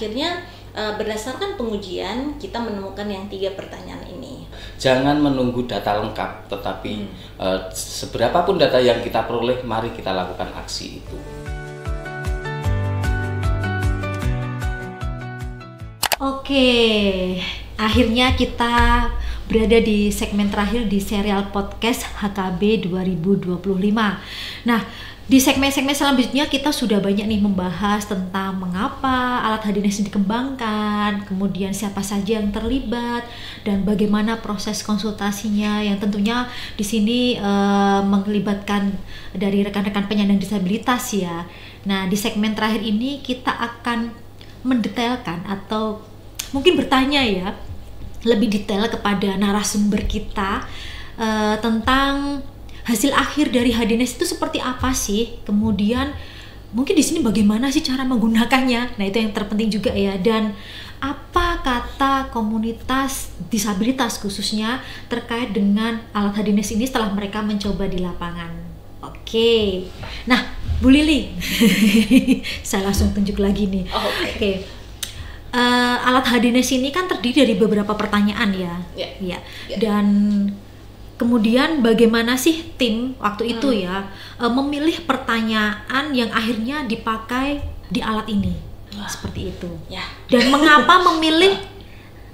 akhirnya berdasarkan pengujian kita menemukan yang 3 pertanyaan ini. Jangan menunggu data lengkap, tetapi seberapapun data yang kita peroleh, mari kita lakukan aksi itu. Oke, akhirnya kita berada di segmen terakhir di serial podcast HKB 2025. Nah, di segmen-segmen selanjutnya kita sudah banyak nih membahas tentang mengapa alat HDNES dikembangkan, kemudian siapa saja yang terlibat, dan bagaimana proses konsultasinya yang tentunya di sini melibatkan dari rekan-rekan penyandang disabilitas ya. Nah, di segmen terakhir ini kita akan mendetailkan atau mungkin bertanya ya lebih detail kepada narasumber kita tentang hasil akhir dari HDNES itu seperti apa sih? Kemudian mungkin di sini bagaimana sih cara menggunakannya? Nah, itu yang terpenting juga ya. Dan apa kata komunitas disabilitas khususnya terkait dengan alat HDNES ini setelah mereka mencoba di lapangan. Oke. Nah, Bu Lili, saya langsung tunjuk lagi nih. Oke. Alat HDNES ini kan terdiri dari beberapa pertanyaan ya. Ya. Dan kemudian bagaimana sih tim waktu itu ya memilih pertanyaan yang akhirnya dipakai di alat ini? Seperti itu. Ya. Dan mengapa memilih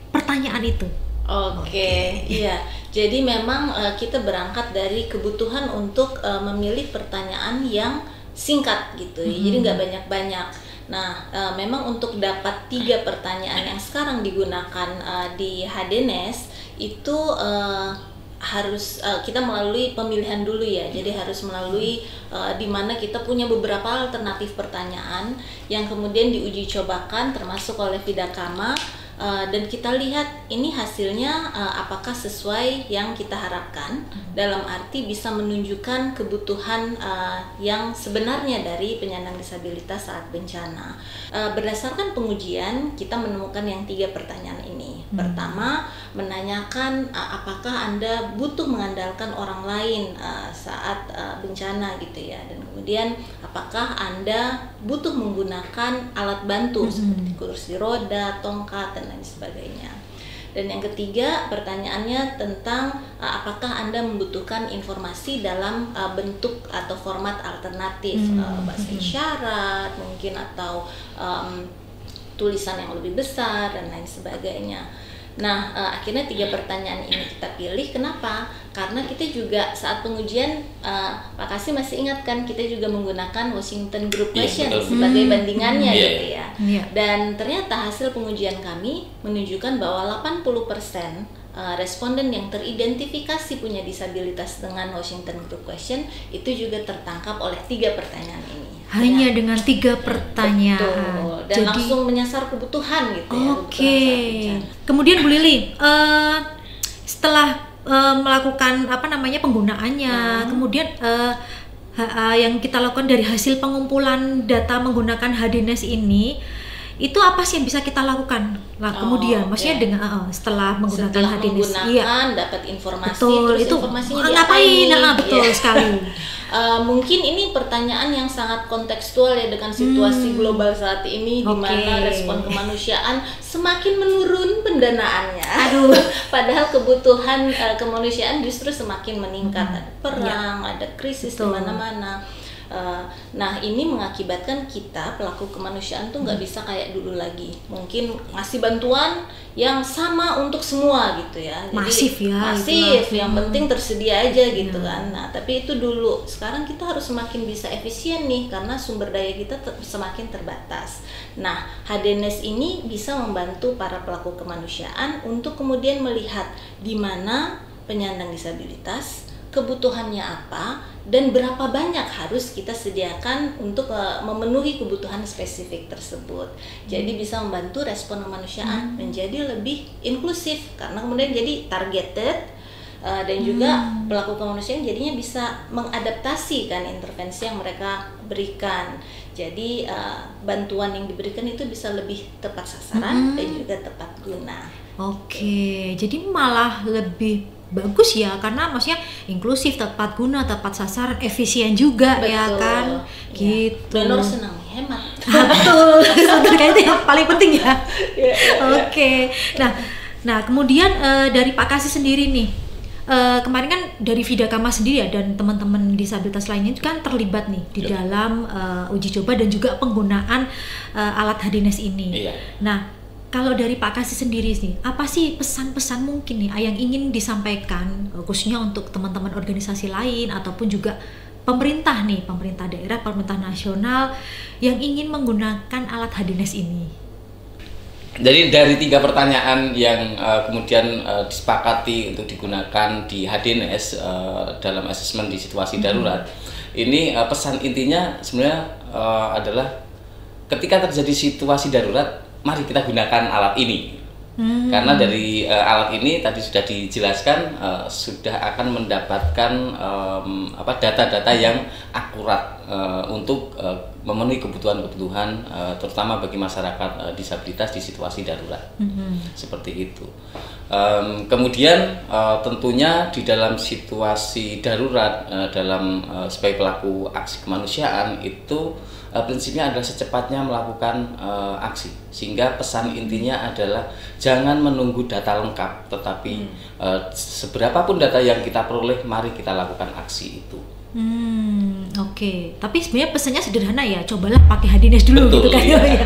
pertanyaan itu? Oke, iya. Jadi memang kita berangkat dari kebutuhan untuk memilih pertanyaan yang singkat gitu. Jadi nggak banyak-banyak. Nah, memang untuk dapat 3 pertanyaan yang sekarang digunakan di HDNES itu harus kita melalui pemilihan dulu ya. Jadi harus melalui di mana kita punya beberapa alternatif pertanyaan yang kemudian diuji cobakan termasuk oleh Vidakama dan kita lihat ini hasilnya apakah sesuai yang kita harapkan, dalam arti bisa menunjukkan kebutuhan yang sebenarnya dari penyandang disabilitas saat bencana. Berdasarkan pengujian kita menemukan yang 3 pertanyaan ini. Pertama, menanyakan apakah Anda butuh mengandalkan orang lain saat bencana gitu ya, dan kemudian apakah Anda butuh menggunakan alat bantu seperti kursi roda, tongkat, dan lain sebagainya. Dan yang ketiga, pertanyaannya tentang apakah Anda membutuhkan informasi dalam bentuk atau format alternatif, bahasa isyarat mungkin, atau tulisan yang lebih besar dan lain sebagainya. Nah, akhirnya 3 pertanyaan ini kita pilih. Kenapa? Karena kita juga saat pengujian, Pak Kasih masih ingat kan, kita juga menggunakan Washington Group Question sebagai bandingannya gitu ya. Dan ternyata hasil pengujian kami menunjukkan bahwa 80% responden yang teridentifikasi punya disabilitas dengan Washington Group Question itu juga tertangkap oleh 3 pertanyaan ini. Hanya dengan 3 pertanyaan. Betul. Dan jadi, langsung menyasar kebutuhan gitu ya. Oke. Kemudian Bu Lili, setelah melakukan penggunaannya, kemudian yang kita lakukan dari hasil pengumpulan data menggunakan HDNES ini, itu apa sih yang bisa kita lakukan kemudian? Maksudnya dengan setelah menggunakan HDNES, dapat informasi, betul, terus itu informasinya ngapain? Betul sekali. Mungkin ini pertanyaan yang sangat kontekstual ya dengan situasi global saat ini, di mana respon kemanusiaan semakin menurun pendanaannya. Padahal kebutuhan kemanusiaan justru semakin meningkat. Ada perang, ada krisis di mana-mana. Nah, ini mengakibatkan kita pelaku kemanusiaan tuh nggak bisa kayak dulu lagi. Mungkin ngasih bantuan yang sama untuk semua gitu ya. Jadi, masif, yang penting tersedia aja gitu kan. Nah, tapi itu dulu. Sekarang kita harus semakin bisa efisien nih, karena sumber daya kita semakin terbatas. Nah, HDNES ini bisa membantu para pelaku kemanusiaan untuk kemudian melihat di mana penyandang disabilitas, kebutuhannya apa, dan berapa banyak harus kita sediakan untuk memenuhi kebutuhan spesifik tersebut. Jadi bisa membantu respon kemanusiaan menjadi lebih inklusif, karena kemudian jadi targeted, dan juga pelaku kemanusiaan jadinya bisa mengadaptasi kan intervensi yang mereka berikan. Jadi bantuan yang diberikan itu bisa lebih tepat sasaran dan juga tepat guna. Oke, jadi malah lebih bagus ya, karena maksudnya inklusif, tepat guna, tepat sasaran, efisien juga. Betul, ya kan? Gitu. Donor senang hemat. Betul, sebenarnya itu yang paling penting ya. Oke. Nah kemudian dari Pak Kasih sendiri nih, kemarin kan dari Vidakama sendiri ya dan teman-teman disabilitas lainnya itu kan terlibat nih di dalam uji coba dan juga penggunaan alat Hadines ini. Nah, kalau dari Pak Kasih sendiri sih, apa sih pesan-pesan mungkin nih yang ingin disampaikan khususnya untuk teman-teman organisasi lain ataupun juga pemerintah nih, pemerintah daerah, pemerintah nasional yang ingin menggunakan alat Hadines ini? Jadi dari 3 pertanyaan yang kemudian disepakati untuk digunakan di Hadines dalam asesmen di situasi darurat, ini pesan intinya sebenarnya adalah ketika terjadi situasi darurat, mari kita gunakan alat ini. Karena dari alat ini tadi sudah dijelaskan sudah akan mendapatkan data-data yang akurat untuk memenuhi kebutuhan-kebutuhan terutama bagi masyarakat disabilitas di situasi darurat. Seperti itu. Kemudian tentunya di dalam situasi darurat dalam sebagai pelaku aksi kemanusiaan itu prinsipnya adalah secepatnya melakukan aksi, sehingga pesan intinya adalah jangan menunggu data lengkap, tetapi seberapapun data yang kita peroleh, mari kita lakukan aksi itu. Oke. Tapi sebenarnya pesannya sederhana ya, cobalah pakai Hadines dulu. Betul, gitu kan ya.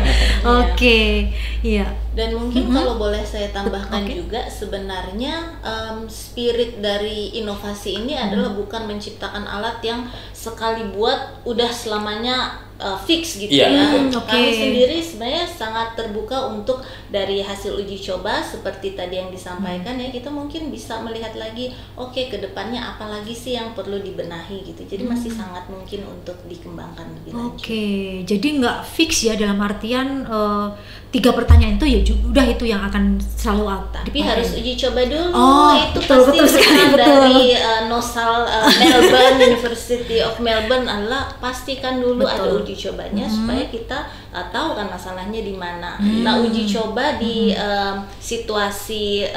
Oke, iya. Dan mungkin kalau boleh saya tambahkan juga, sebenarnya spirit dari inovasi ini adalah bukan menciptakan alat yang sekali buat udah selamanya fix gitu ya. Kami sendiri sebenarnya sangat terbuka untuk dari hasil uji coba seperti tadi yang disampaikan ya, kita mungkin bisa melihat lagi ke depannya apa lagi sih yang perlu dibenahi gitu. Jadi masih sangat mungkin untuk dikembangkan lebih lanjut. Jadi nggak fix ya, dalam artian 3 pertanyaan itu ya udah itu yang akan selalu tapi harus uji coba dulu. Itu betul sekali, dari NOSAL Melbourne University of Melbourne adalah pastikan dulu ada uji cobanya supaya kita tahu kan masalahnya di mana. Nah, uji coba di situasi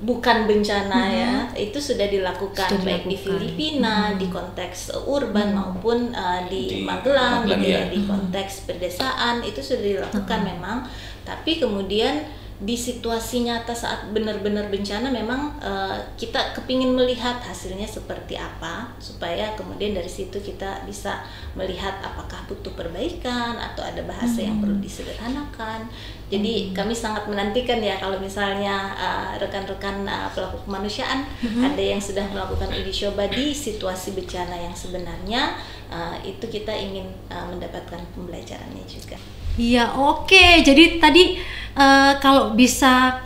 bukan bencana ya, itu sudah dilakukan baik di Filipina, di konteks urban maupun di Magelang gitu ya, di konteks pedesaan itu sudah dilakukan memang. Tapi kemudian di situasi nyata saat benar-benar bencana memang kita kepingin melihat hasilnya seperti apa supaya kemudian dari situ kita bisa melihat apakah butuh perbaikan atau ada bahasa yang perlu disederhanakan. Jadi kami sangat menantikan ya kalau misalnya rekan-rekan pelaku kemanusiaan ada yang sudah melakukan uji coba di situasi bencana yang sebenarnya, itu kita ingin mendapatkan pembelajarannya juga. Iya, oke. Jadi tadi kalau bisa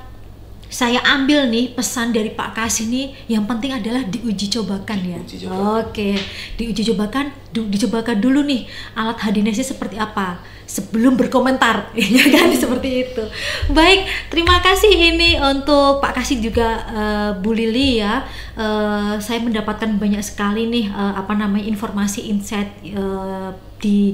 saya ambil nih pesan dari Pak Kasih nih, yang penting adalah diuji cobakan ya. Oke, diuji cobakan, dicobakan dulu nih alat Hadinesnya seperti apa sebelum berkomentar, ya kan, seperti itu. Baik, terima kasih ini untuk Pak Kasih juga Bu Lili ya. Saya mendapatkan banyak sekali nih informasi insight di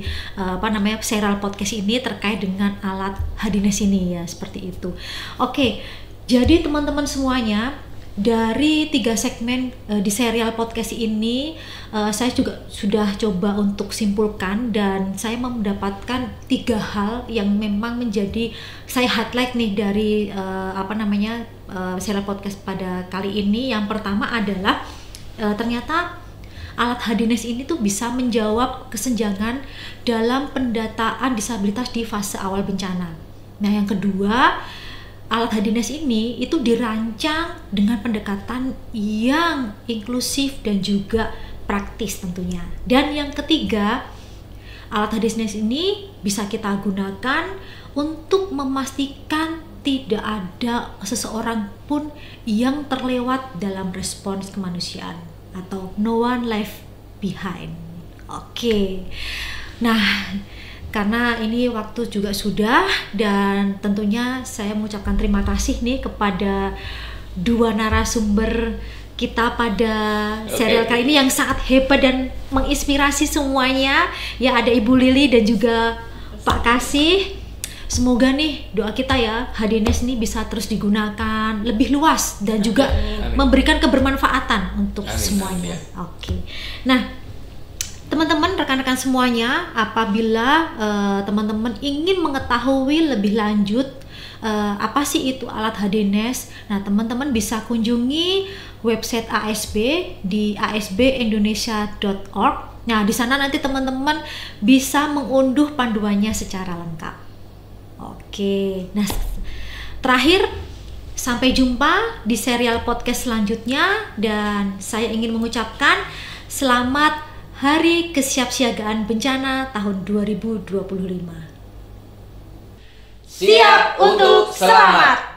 serial podcast ini terkait dengan alat Hadines ini ya, seperti itu. Oke. Jadi teman-teman semuanya, dari 3 segmen di serial podcast ini saya juga sudah coba untuk simpulkan dan saya mendapatkan 3 hal yang memang menjadi saya highlight nih dari serial podcast pada kali ini. Yang pertama adalah ternyata alat Hadines ini tuh bisa menjawab kesenjangan dalam pendataan disabilitas di fase awal bencana. Nah, yang kedua, alat Hadines ini itu dirancang dengan pendekatan yang inklusif dan juga praktis tentunya. Dan yang ketiga, alat Hadines ini bisa kita gunakan untuk memastikan tidak ada seseorang pun yang terlewat dalam respons kemanusiaan atau no one left behind. Oke. Nah, karena ini waktu juga sudah, dan tentunya saya mengucapkan terima kasih nih kepada 2 narasumber kita pada serial kali ini yang sangat hebat dan menginspirasi semuanya. Ya, ada Ibu Lili dan juga Pak Kasih. Semoga nih doa kita ya, Hadines ini bisa terus digunakan lebih luas dan juga memberikan kebermanfaatan untuk semuanya. Oke. Nah, teman-teman, rekan-rekan semuanya, apabila teman-teman ingin mengetahui lebih lanjut apa sih itu alat HDNES, nah teman-teman bisa kunjungi website ASB di asbindonesia.org. Nah, di sana nanti teman-teman bisa mengunduh panduannya secara lengkap. Oke, nah terakhir, sampai jumpa di serial podcast selanjutnya, dan saya ingin mengucapkan selamat Hari Kesiapsiagaan Bencana tahun 2025. Siap untuk selamat.